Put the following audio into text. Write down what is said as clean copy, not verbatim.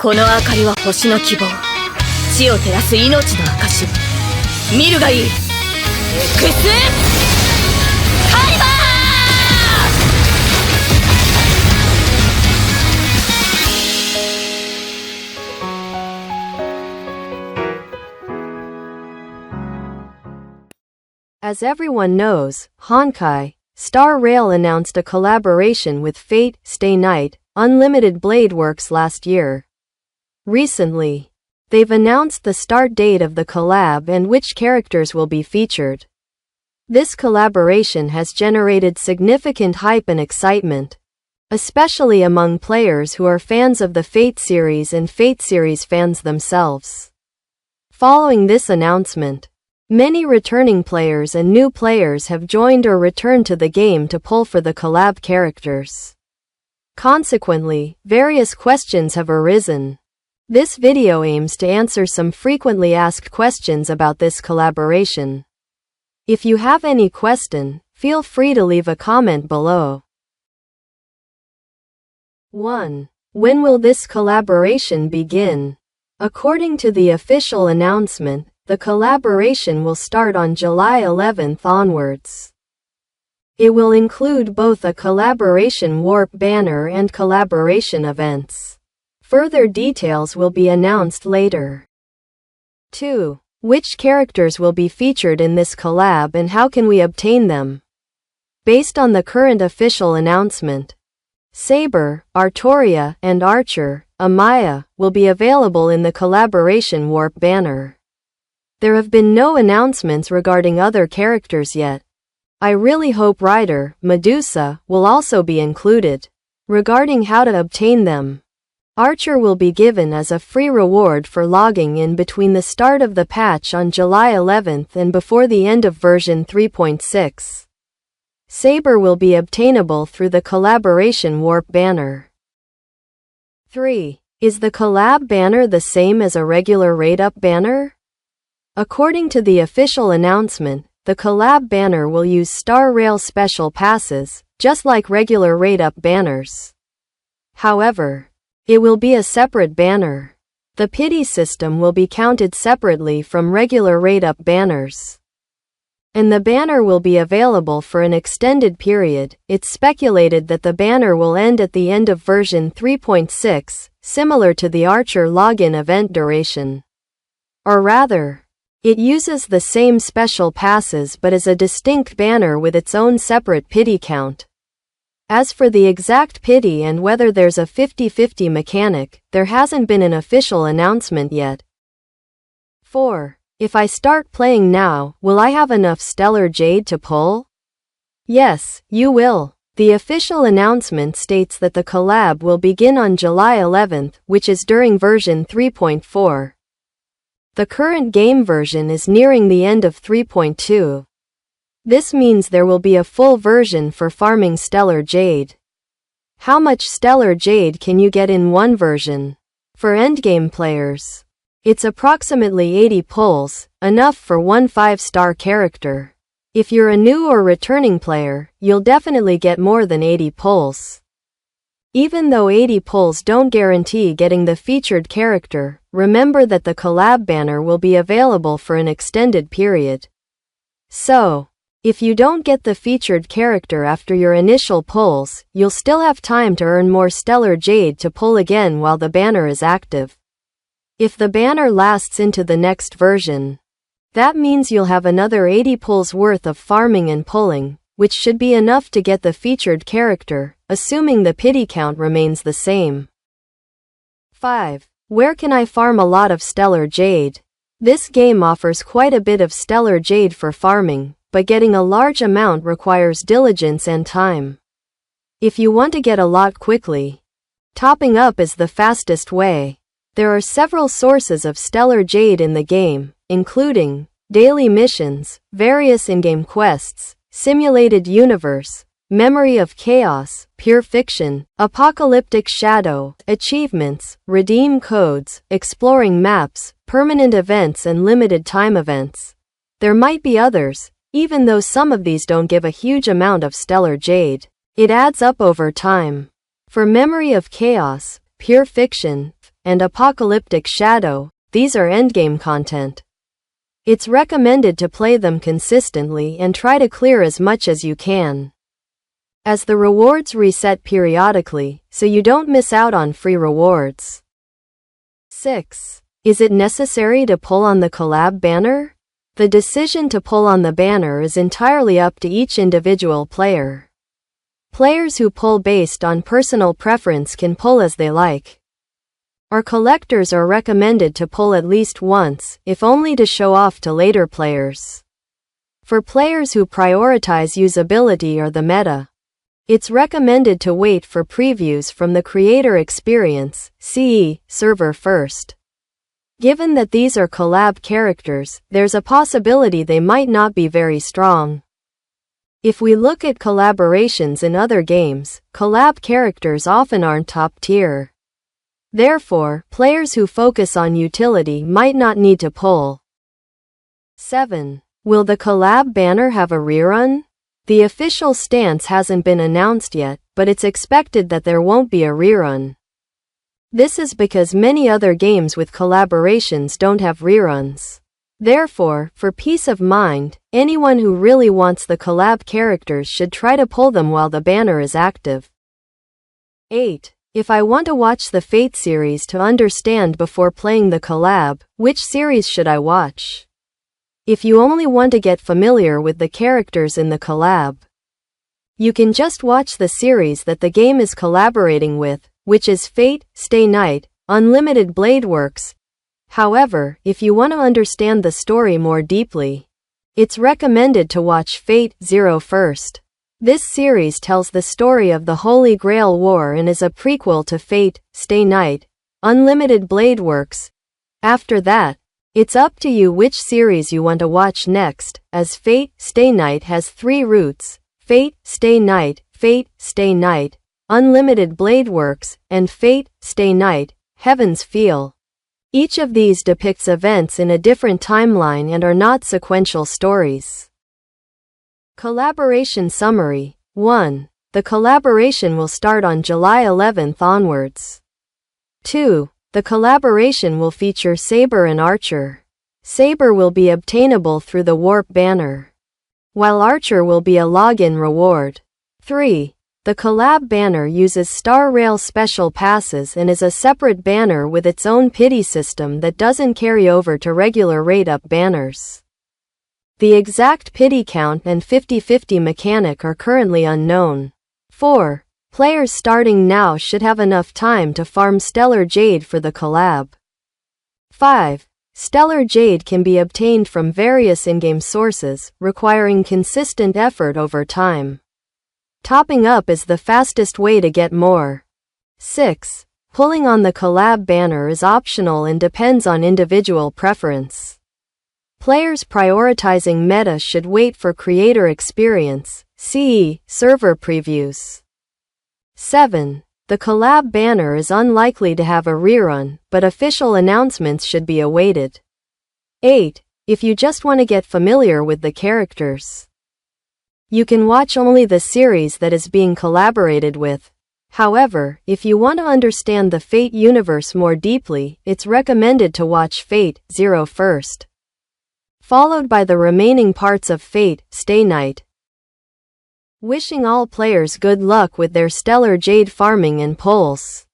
この明かりは星の希望、地を照らす命の証。見るがいい。エクスカリバー! As everyone knows, Honkai, Star Rail announced a collaboration with Fate, Stay Night, Unlimited Blade Works last year. Recently, they've announced the start date of the collab and which characters will be featured. This collaboration has generated significant hype and excitement, especially among players who are fans of the Fate series and Fate series fans themselves. Following this announcement, many returning players and new players have joined or returned to the game to pull for the collab characters. Consequently, various questions have arisen. This video aims to answer some frequently asked questions about this collaboration. If you have any question, feel free to leave a comment below. 1. When will this collaboration begin? According to the official announcement, the collaboration will start on July 11th onwards. It will include both a collaboration warp banner and collaboration events. Further details will be announced later. 2. Which characters will be featured in this collab and how can we obtain them? Based on the current official announcement, Saber, Artoria, and Archer, Amaya, will be available in the collaboration warp banner. There have been no announcements regarding other characters yet. I really hope Rider, Medusa, will also be included. Regarding how to obtain them, Archer will be given as a free reward for logging in between the start of the patch on July 11th and before the end of version 3.6. Saber will be obtainable through the collaboration warp banner. 3. Is the collab banner the same as a regular raid-up banner? According to the official announcement, the collab banner will use Star Rail special passes, just like regular raid-up banners. However, it will be a separate banner. The pity system will be counted separately from regular raid-up banners. And the banner will be available for an extended period. It's speculated that the banner will end at the end of version 3.6, similar to the Archer login event duration. Or rather, it uses the same special passes but is a distinct banner with its own separate pity count. As for the exact pity and whether there's a 50-50 mechanic, there hasn't been an official announcement yet. 4. If I start playing now, will I have enough Stellar Jade to pull? Yes, you will. The official announcement states that the collab will begin on July 11th, which is during version 3.4. The current game version is nearing the end of 3.2. This means there will be a full version for farming Stellar Jade. How much Stellar Jade can you get in one version? For endgame players, it's approximately 80 pulls, enough for one 5-star character. If you're a new or returning player, you'll definitely get more than 80 pulls. Even though 80 pulls don't guarantee getting the featured character, remember that the collab banner will be available for an extended period. So, if you don't get the featured character after your initial pulls, you'll still have time to earn more Stellar Jade to pull again while the banner is active. If the banner lasts into the next version, that means you'll have another 80 pulls worth of farming and pulling, which should be enough to get the featured character, assuming the pity count remains the same. 5. Where can I farm a lot of Stellar Jade? This game offers quite a bit of Stellar Jade for farming, but getting a large amount requires diligence and time. If you want to get a lot quickly, topping up is the fastest way. There are several sources of Stellar Jade in the game, including daily missions, various in-game quests, simulated universe, memory of chaos, pure fiction, apocalyptic shadow, achievements, redeem codes, exploring maps, permanent events and limited time events. There might be others, even though some of these don't give a huge amount of Stellar Jade. It adds up over time. For memory of chaos, pure fiction, and Apocalyptic Shadow. These are endgame content. It's recommended to play them consistently and try to clear as much as you can, as the rewards reset periodically, so you don't miss out on free rewards. 6. Is it necessary to pull on the collab banner? The decision to pull on the banner is entirely up to each individual player. Players who pull based on personal preference can pull as they like. Our collectors are recommended to pull at least once, if only to show off to later players. For players who prioritize usability or the meta, it's recommended to wait for previews from the creator experience (CE) server first. Given that these are collab characters, there's a possibility they might not be very strong. If we look at collaborations in other games, collab characters often aren't top tier. Therefore, players who focus on utility might not need to pull. 7. Will the collab banner have a rerun? The official stance hasn't been announced yet, but it's expected that there won't be a rerun. This is because many other games with collaborations don't have reruns. Therefore, for peace of mind, anyone who really wants the collab characters should try to pull them while the banner is active. 8. If I want to watch the Fate series to understand before playing the collab, which series should I watch? If you only want to get familiar with the characters in the collab, you can just watch the series that the game is collaborating with, which is Fate, Stay Night, Unlimited Blade Works. However, if you want to understand the story more deeply, it's recommended to watch Fate Zero first. This series tells the story of the Holy Grail War and is a prequel to Fate, Stay Night, Unlimited Blade Works. After that, it's up to you which series you want to watch next, as Fate, Stay Night has 3 routes: Fate, Stay Night, Unlimited Blade Works, and Fate, Stay Night, Heaven's Feel. Each of these depicts events in a different timeline and are not sequential stories. Collaboration Summary. 1. The collaboration will start on July 11th onwards. 2. The collaboration will feature Saber and Archer. Saber will be obtainable through the Warp banner, while Archer will be a login reward. 3. The collab banner uses Star Rail special passes and is a separate banner with its own pity system that doesn't carry over to regular rate-up banners. The exact pity count and 50-50 mechanic are currently unknown. 4. Players starting now should have enough time to farm Stellar Jade for the collab. 5. Stellar Jade can be obtained from various in-game sources, requiring consistent effort over time. Topping up is the fastest way to get more. 6. Pulling on the collab banner is optional and depends on individual preference. Players prioritizing meta should wait for creator experience, CE, server previews. 7. The collab banner is unlikely to have a rerun, but official announcements should be awaited. 8. If you just want to get familiar with the characters, you can watch only the series that is being collaborated with. However, if you want to understand the Fate universe more deeply, it's recommended to watch Fate Zero first, followed by the remaining parts of Fate, Stay Night. Wishing all players good luck with their Stellar Jade farming and pulls.